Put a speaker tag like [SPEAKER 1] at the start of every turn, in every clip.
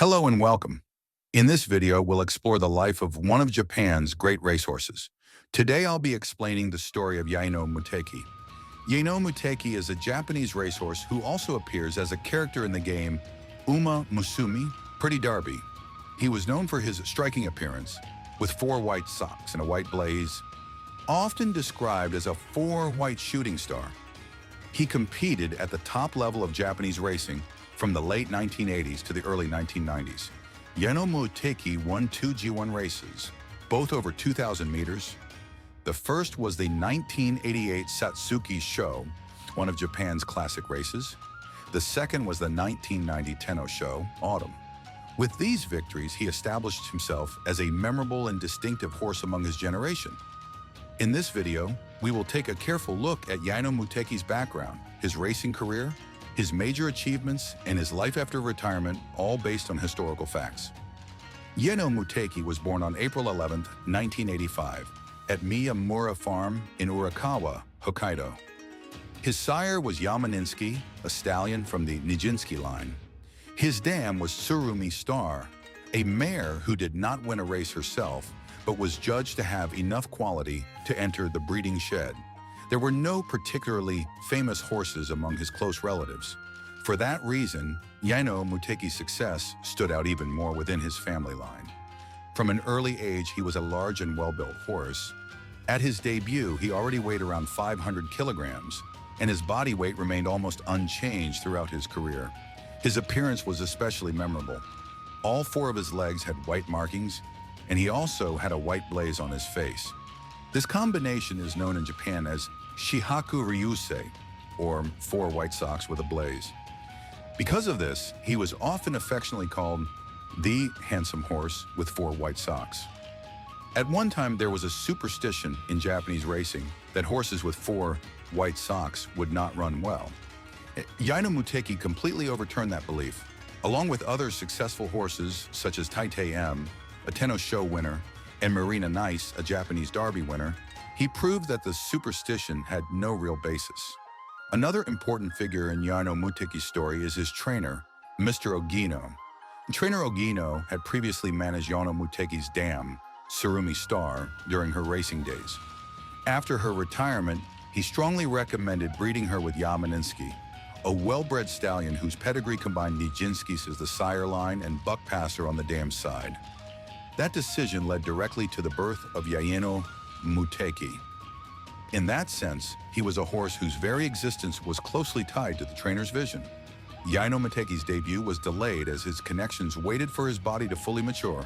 [SPEAKER 1] Hello and welcome. In this video, we'll explore the life of one of Japan's great racehorses. Today, I'll be explaining the story of Yaeno Muteki. Yaeno Muteki is a Japanese racehorse who also appears as a character in the game Uma Musume Pretty Derby. He was known for his striking appearance, with 4 white socks and a white blaze, often described as a 4-white shooting star. He competed at the top level of Japanese racing from the late 1980s to the early 1990s. Yaeno Muteki won 2 G1 races, both over 2,000 meters. The first was the 1988 Satsuki Sho, one of Japan's classic races. The second was the 1990 Tenno Sho, Autumn. With these victories, he established himself as a memorable and distinctive horse among his generation. In this video, we will take a careful look at Yaeno Muteki's background, his racing career, his major achievements, and his life after retirement, all based on historical facts. Yaeno Muteki was born on April 11, 1985, at Miyamura Farm in Urikawa, Hokkaido. His sire was Yamaninsky, a stallion from the Nijinsky line. His dam was Tsurumi Star, a mare who did not win a race herself, but was judged to have enough quality to enter the breeding shed. There were no particularly famous horses among his close relatives. For that reason, Yaeno Muteki's success stood out even more within his family line. From an early age, he was a large and well-built horse. At his debut, he already weighed around 500 kilograms, and his body weight remained almost unchanged throughout his career. His appearance was especially memorable. All 4 of his legs had white markings, and he also had a white blaze on his face. This combination is known in Japan as Shihaku Ryusei, or 4 white socks with a blaze. Because of this, he was often affectionately called the handsome horse with 4 white socks. At one time, there was a superstition in Japanese racing that horses with 4 white socks would not run well. Yaeno Muteki completely overturned that belief. Along with other successful horses such as Taitei M, a Tenno Sho winner, and Marina Nice, a Japanese Derby winner, he proved that the superstition had no real basis. Another important figure in Yaeno Muteki's story is his trainer, Mr. Ogino. Trainer Ogino had previously managed Yaeno Muteki's dam, Tsurumi Star, during her racing days. After her retirement, he strongly recommended breeding her with Yamaninsky, a well-bred stallion whose pedigree combined Nijinsky's as the sire line and buck passer on the dam side. That decision led directly to the birth of Yaeno Muteki. In that sense, he was a horse whose very existence was closely tied to the trainer's vision. Yaeno Muteki's debut was delayed as his connections waited for his body to fully mature.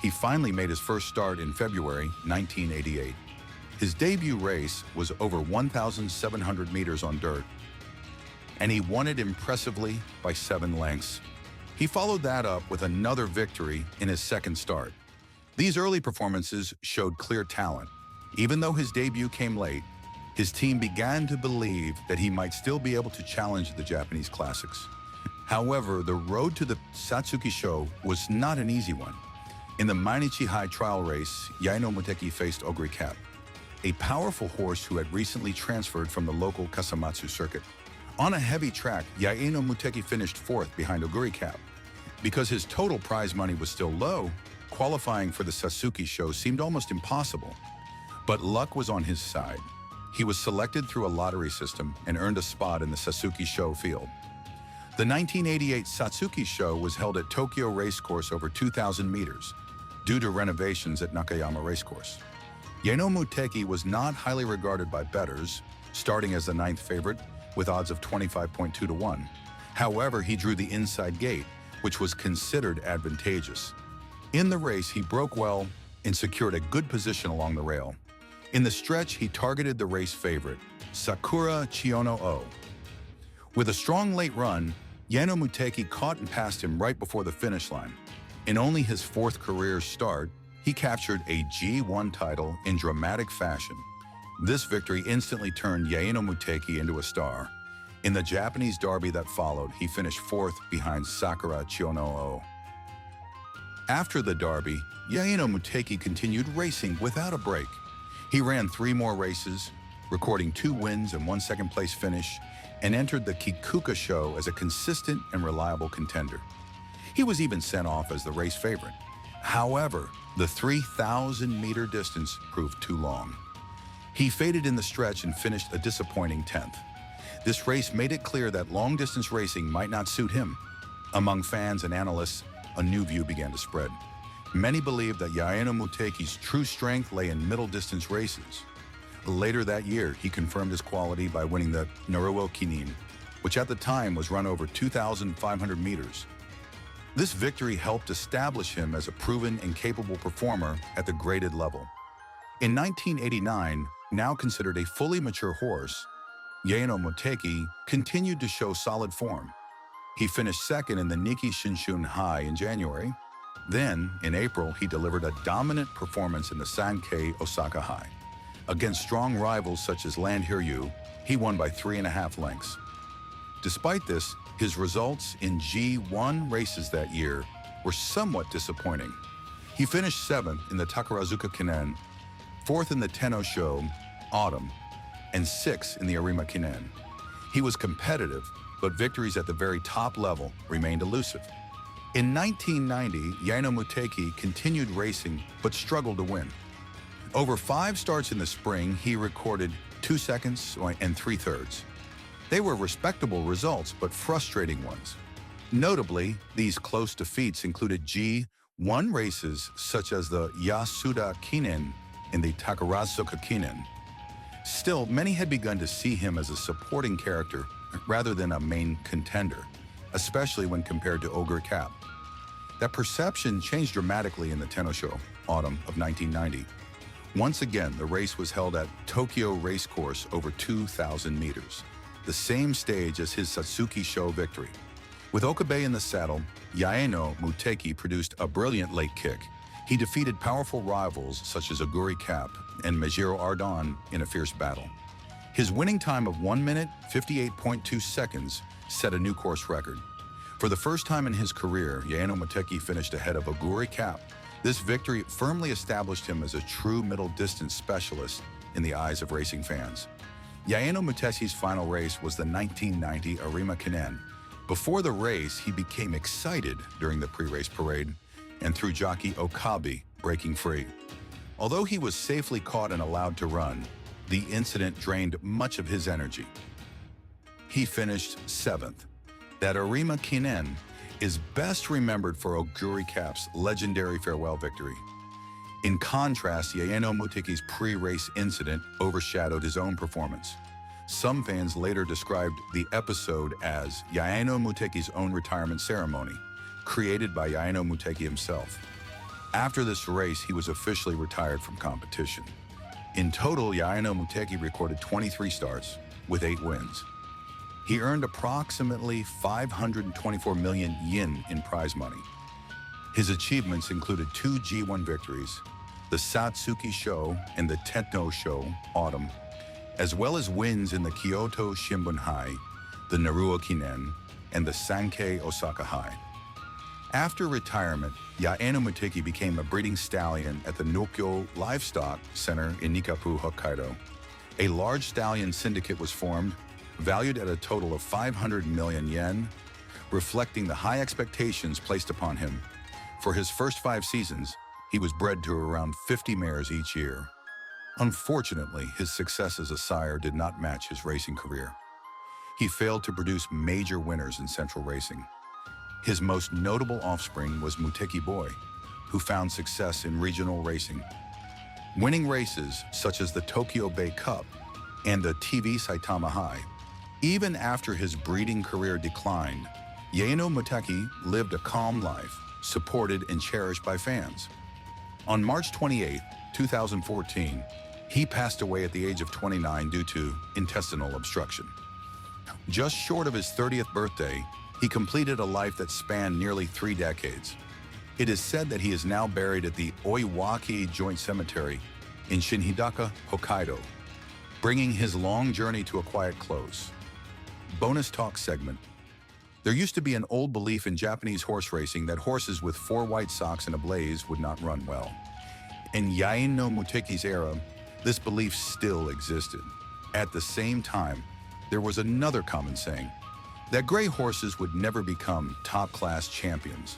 [SPEAKER 1] He finally made his first start in February 1988. His debut race was over 1,700 meters on dirt, and he won it impressively by 7 lengths. He followed that up with another victory in his second start. These early performances showed clear talent. Even though his debut came late, his team began to believe that he might still be able to challenge the Japanese classics. However, the road to the Satsuki Sho was not an easy one. In the Mainichi High trial race, Yaeno Muteki faced Oguri Cap, a powerful horse who had recently transferred from the local Kasamatsu circuit. On a heavy track, Yaeno Muteki finished 4th behind Oguri Cap. Because his total prize money was still low, qualifying for the Satsuki Sho seemed almost impossible. But luck was on his side. He was selected through a lottery system and earned a spot in the Satsuki Sho field. The 1988 Satsuki Sho was held at Tokyo Racecourse over 2,000 meters, due to renovations at Nakayama Racecourse. Yaeno Muteki was not highly regarded by bettors, starting as the 9th favorite with odds of 25.2 to 1. However, he drew the inside gate, which was considered advantageous. In the race, he broke well and secured a good position along the rail. In the stretch, he targeted the race favorite, Sakura Chiono O. With a strong late run, Yaeno Muteki caught and passed him right before the finish line. In only his 4th career start, he captured a G1 title in dramatic fashion. This victory instantly turned Yaeno Muteki into a star. In the Japanese Derby that followed, he finished 4th behind Sakura Chiono O. After the Derby, Yaeno Muteki continued racing without a break. He ran 3 more races, recording 2 wins and 1 second-place finish, and entered the Kikuka Sho as a consistent and reliable contender. He was even sent off as the race favorite. However, the 3,000-meter distance proved too long. He faded in the stretch and finished a disappointing 10th. This race made it clear that long-distance racing might not suit him. Among fans and analysts, a new view began to spread. Many believed that Yaeno Muteki's true strength lay in middle-distance races. Later that year, he confirmed his quality by winning the Naruo Kinin, which at the time was run over 2,500 meters. This victory helped establish him as a proven and capable performer at the graded level. In 1989, now considered a fully mature horse, Yaeno Muteki continued to show solid form. He finished second in the Nikki Shinshin High in January. Then, in April, he delivered a dominant performance in the Sankei Osaka High. Against strong rivals such as Land Hiryu, he won by 3.5 lengths. Despite this, his results in G1 races that year were somewhat disappointing. He finished 7th in the Takarazuka Kinen, 4th in the Tenno Sho Autumn, and 6th in the Arima Kinen. He was competitive, but victories at the very top level remained elusive. In 1990, Yaeno Muteki continued racing but struggled to win. Over 5 starts in the spring, he recorded 2 seconds and 3/3. They were respectable results, but frustrating ones. Notably, these close defeats included G1 races such as the Yasuda Kinen and the Takarazuka Kinen. Still, many had begun to see him as a supporting character rather than a main contender, especially when compared to Ogre Cap. That perception changed dramatically in the Tenno Sho Autumn of 1990. Once again, the race was held at Tokyo Racecourse over 2,000 meters, the same stage as his Satsuki Sho victory. With Okabe in the saddle, Yaeno Muteki produced a brilliant late kick. He defeated powerful rivals such as Oguri Cap and Meijiro Ardon in a fierce battle. His winning time of 1 minute, 58.2 seconds set a new course record. For the first time in his career, Yaeno Muteki finished ahead of Oguri Cap. This victory firmly established him as a true middle-distance specialist in the eyes of racing fans. Yaeno Muteki's final race was the 1990 Arima Kinen. Before the race, he became excited during the pre-race parade and threw jockey Okabe breaking free. Although he was safely caught and allowed to run, the incident drained much of his energy. He finished 7th. That Arima Kinen is best remembered for Oguri Cap's legendary farewell victory. In contrast, Yaeno Muteki's pre-race incident overshadowed his own performance. Some fans later described the episode as Yaeno Muteki's own retirement ceremony, created by Yaeno Muteki himself. After this race, he was officially retired from competition. In total, Yaeno Muteki recorded 23 starts with 8 wins. He earned approximately 524 million yen in prize money. His achievements included 2 G1 victories, the Satsuki Sho and the Tenno Sho Autumn, as well as wins in the Kyoto Shimbun High, the Naruo Kinen, and the Sankei Osaka High. After retirement, Yaeno Muteki became a breeding stallion at the Nokyo Livestock Center in Nikapu, Hokkaido. A large stallion syndicate was formed, valued at a total of 500 million yen, reflecting the high expectations placed upon him. For his first 5 seasons, he was bred to around 50 mares each year. Unfortunately, his success as a sire did not match his racing career. He failed to produce major winners in central racing. His most notable offspring was Muteki Boy, who found success in regional racing, winning races such as the Tokyo Bay Cup and the TV Saitama High. Even after his breeding career declined, Yaeno Muteki lived a calm life, supported and cherished by fans. On March 28, 2014, he passed away at the age of 29 due to intestinal obstruction. Just short of his 30th birthday, he completed a life that spanned nearly 3 decades. It is said that he is now buried at the Oiwaki Joint Cemetery in Shinhidaka, Hokkaido, bringing his long journey to a quiet close. Bonus talk segment. There used to be an old belief in Japanese horse racing that horses with 4 white socks and a blaze would not run well. In Yaeno Muteki's era, this belief still existed. At the same time, there was another common saying: that gray horses would never become top-class champions.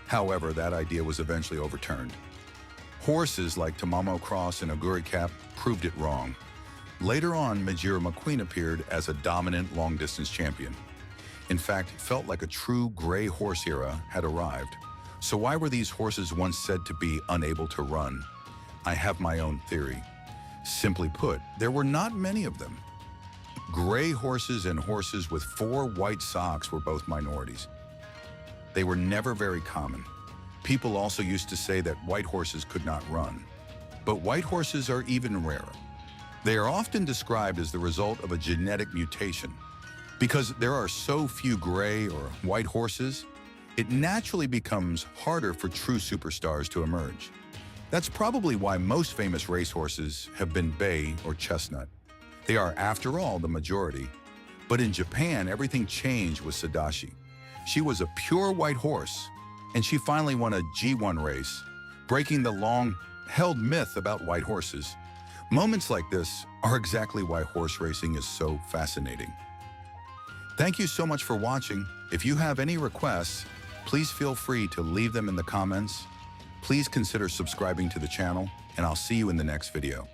[SPEAKER 1] However, that idea was eventually overturned. Horses like Tamamo Cross and Aguri Cap proved it wrong. Later on, Majira McQueen appeared as a dominant long-distance champion. In fact, it felt like a true gray horse era had arrived. So why were these horses once said to be unable to run? I have my own theory. Simply put, there were not many of them. Gray horses and horses with 4 white socks were both minorities. They were never very common. People also used to say that white horses could not run. But white horses are even rarer. They are often described as the result of a genetic mutation. Because there are so few gray or white horses, it naturally becomes harder for true superstars to emerge. That's probably why most famous racehorses have been bay or chestnut. They are, after all, the majority. But in Japan, everything changed with Sadashi. She was a pure white horse, and she finally won a G1 race, breaking the long-held myth about white horses. Moments like this are exactly why horse racing is so fascinating. Thank you so much for watching. If you have any requests, please feel free to leave them in the comments. Please consider subscribing to the channel, and I'll see you in the next video.